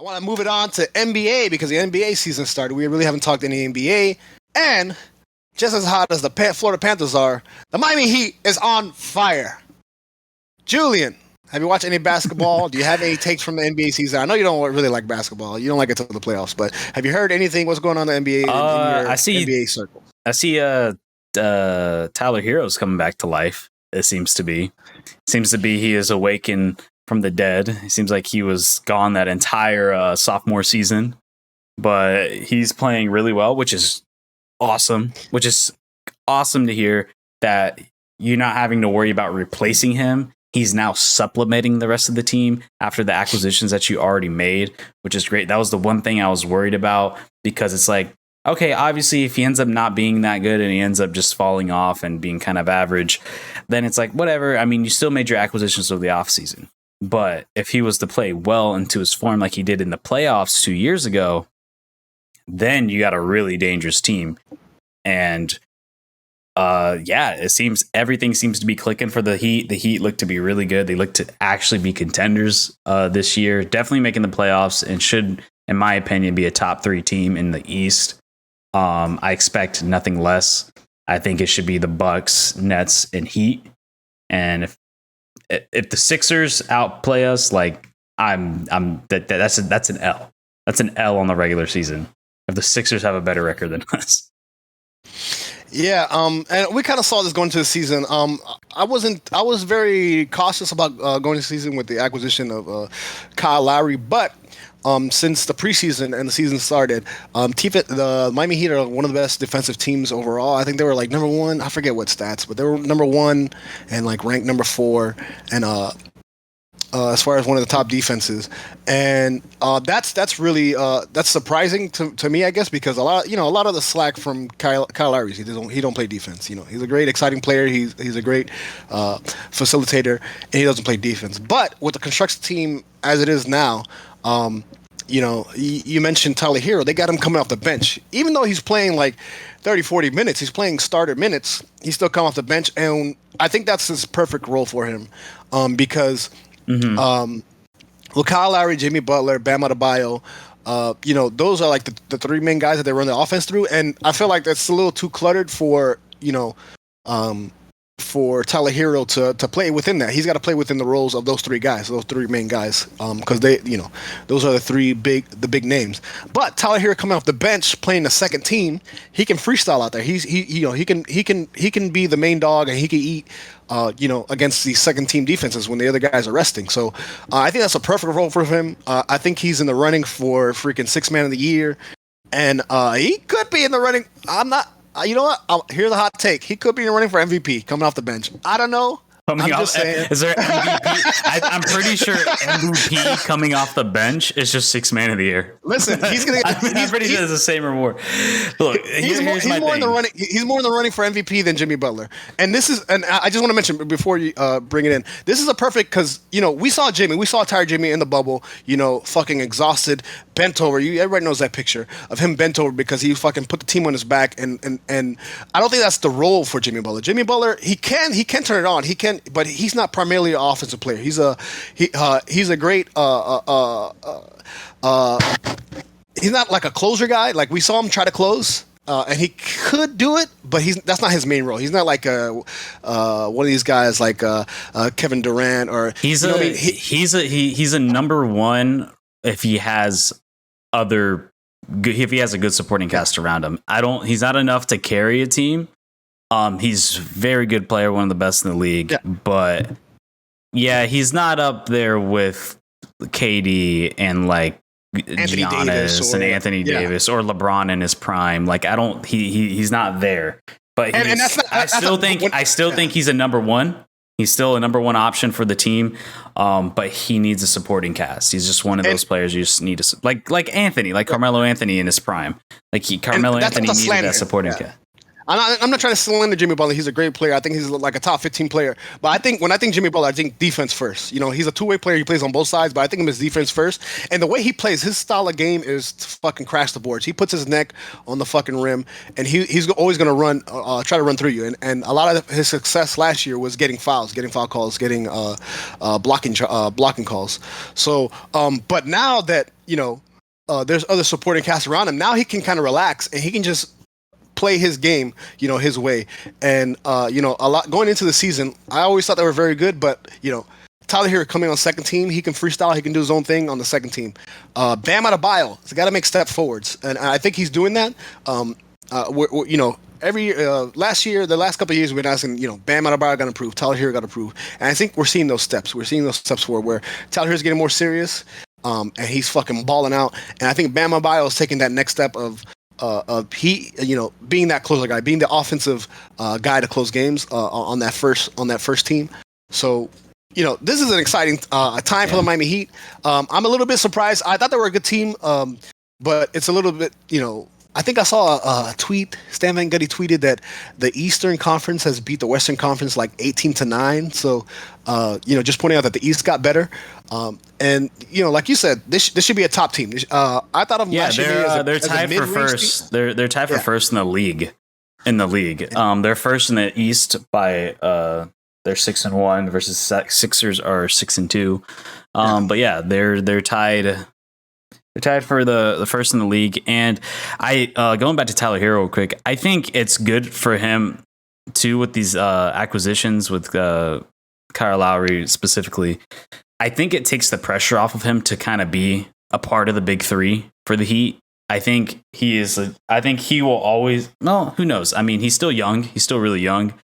I want to move it on to NBA because the NBA season started. We really haven't talked any NBA. And just as hot as the Florida Panthers are, the Miami Heat is on fire. Julian, have you watched any basketball? Do you have any takes from the NBA season? I know you don't really like basketball. You don't like it till the playoffs. But have you heard anything? What's going on in the NBA in your NBA circle? I see Tyler Hero's coming back to life. It seems to be. He is awakened from the dead. It seems like he was gone that entire sophomore season, but he's playing really well, which is awesome. Which is awesome to hear that you're not having to worry about replacing him. He's now supplementing the rest of the team after the acquisitions that you already made, which is great. That was the one thing I was worried about, because it's like, okay, obviously, if he ends up not being that good and he ends up just falling off and being kind of average, then it's like, whatever. I mean, you still made your acquisitions over the offseason. But if he was to play well into his form like he did in the playoffs 2 years ago, then you got a really dangerous team. And everything seems to be clicking for the Heat. The Heat look to be really good. They look to actually be contenders this year, definitely making the playoffs, and should, in my opinion, be a top 3 team in the East. I expect nothing less. I think it should be the Bucks, Nets, and Heat. And if the Sixers outplay us, like that's an L. That's an L on the regular season. If the Sixers have a better record than us. Yeah, and we kind of saw this going into the season. I was very cautious about going to the season with the acquisition of Kyle Lowry, but since the preseason and the season started, the Miami Heat are one of the best defensive teams overall. I think they were like number 1. I forget what stats, but they were number 1 and like ranked number 4, and as far as one of the top defenses, and that's really that's surprising to me, I guess, because a lot of the slack from Kyle Lowry, he don't play defense. He's a great, exciting player. He's a great facilitator, and he doesn't play defense. But with the construction team as it is now, you mentioned Tyler Hero. They got him coming off the bench, even though he's playing like 30, 40 minutes. He's playing starter minutes. He's still coming off the bench, and I think that's his perfect role for him, because. Kyle Lowry, Jimmy Butler, Bam Adebayo, those are like the 3 main guys that they run the offense through, and I feel like that's a little too cluttered for Tyler Hero to play within that. He's got to play within the roles of those 3 guys, those 3 main guys, because they, those are the big names. But Tyler Hero coming off the bench playing the second team, he can freestyle out there. He can be the main dog, and he can eat. Against the second team defenses when the other guys are resting. So I think that's a perfect role for him. I think he's in the running for freaking 6th man of the year. And he could be in the running. I'm not, you know what? Here's a hot take. He could be in the running for MVP coming off the bench. I don't know. I'm just saying. Is there MVP? I'm pretty sure MVP coming off the bench is just 6th man of the year. Listen, he's gonna. I'm pretty sure it's the same or more. Look, he's more in the running. He's more in the running for MVP than Jimmy Butler. And I just want to mention before you bring it in. This is a perfect, because we saw tired Jimmy in the bubble. Fucking exhausted, bent over. Everybody knows that picture of him bent over because he fucking put the team on his back. And I don't think that's the role for Jimmy Butler. Jimmy Butler, he can turn it on. He can. But he's not primarily an offensive player. He's a great he's not like a closer guy. Like, we saw him try to close, and he could do it, but that's not his main role. He's not like one of these guys like Kevin Durant, or he's a number 1 if he has a good supporting cast around him. He's not enough to carry a team. He's a very good player, one of the best in the league, but he's not up there with KD and like Giannis and Anthony Davis or LeBron in his prime. Like, he's not there, but I still think he's a number 1. He's still a number 1 option for the team. But he needs a supporting cast. He's just one of those players you just need to, like Anthony, like Carmelo Anthony in his prime. Like Carmelo Anthony needed that supporting cast. I'm not trying to slander Jimmy Butler. He's a great player. I think he's like a top 15 player. But I think when I think Jimmy Butler, I think defense first. You know, he's a two-way player. He plays on both sides, but I think him as defense first. And the way he plays, his style of game is to fucking crash the boards. He puts his neck on the fucking rim, and he's always going to run, try to run through you. And a lot of his success last year was getting fouls, getting foul calls, getting blocking calls. So, but now that there's other supporting cast around him, now he can kind of relax and he can just play his game, his way. And a lot going into the season, I always thought they were very good, but Tyler Hero coming on second team, he can freestyle, he can do his own thing on the second team. Bam Adebayo, he's got to make step forwards, and I think he's doing that. Every last year, the last couple of years, we've been asking, Bam Adebayo got to improve, Tyler Hero got to improve, and I think we're seeing those steps. We're seeing those steps forward where Tyler Hero's getting more serious, and he's fucking balling out, and I think Bam Adebayo is taking that next step of being that closer guy, being the offensive guy to close games on that first team. So, this is an exciting time for the Miami Heat. I'm a little bit surprised. I thought they were a good team, but it's a little bit, I think I saw a tweet. Stan Van Gundy tweeted that the Eastern Conference has beat the Western Conference like 18-9. So, just pointing out that the East got better. And like you said, this should be a top team. I thought of them last year. They're tied for first. They're tied for first in the league. They're first in the East by they're 6-1 versus Sixers are 6-2. But yeah, they're tied. They're tied for the first in the league. And I going back to Tyler Hero real quick, I think it's good for him too with these acquisitions with Kyle Lowry specifically. I think it takes the pressure off of him to kind of be a part of the big three for the Heat. I think he is. I think he will always. Well, who knows? I mean, he's still young. He's still really young.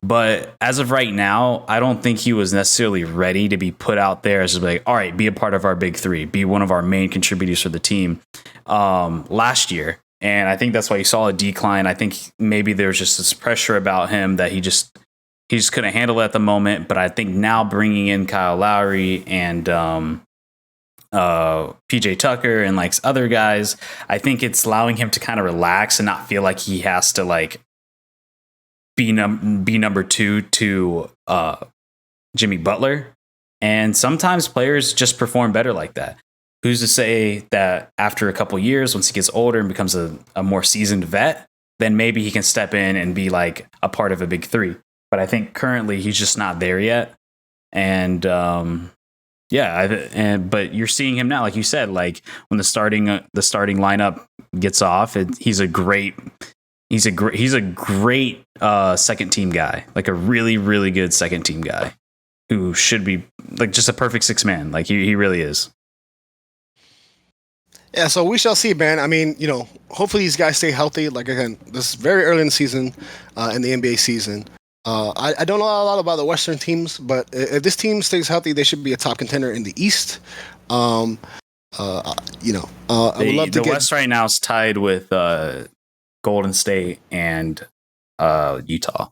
But as of right now, I don't think he was necessarily ready to be put out there as like, all right, be a part of our big three, be one of our main contributors for the team last year. And I think that's why you saw a decline. I think maybe there's just this pressure about him that he just couldn't handle it at the moment. But I think now bringing in Kyle Lowry and PJ Tucker and like other guys, I think it's allowing him to kind of relax and not feel like he has to like be number two to Jimmy Butler. And sometimes players just perform better like that. Who's to say that after a couple years, once he gets older and becomes a more seasoned vet, then maybe he can step in and be like a part of a big three. But I think currently he's just not there yet. And but you're seeing him now, like you said, like when the starting lineup gets off, he's a great second team guy, like a really, really good second team guy who should be like just a perfect six man. Like he really is. Yeah, so we shall see, man. I mean, hopefully these guys stay healthy. Like again, this is very early in the season, in the NBA season. I don't know a lot about the Western teams, but if this team stays healthy, they should be a top contender in the East. I would love to the West right now is tied with Golden State and Utah.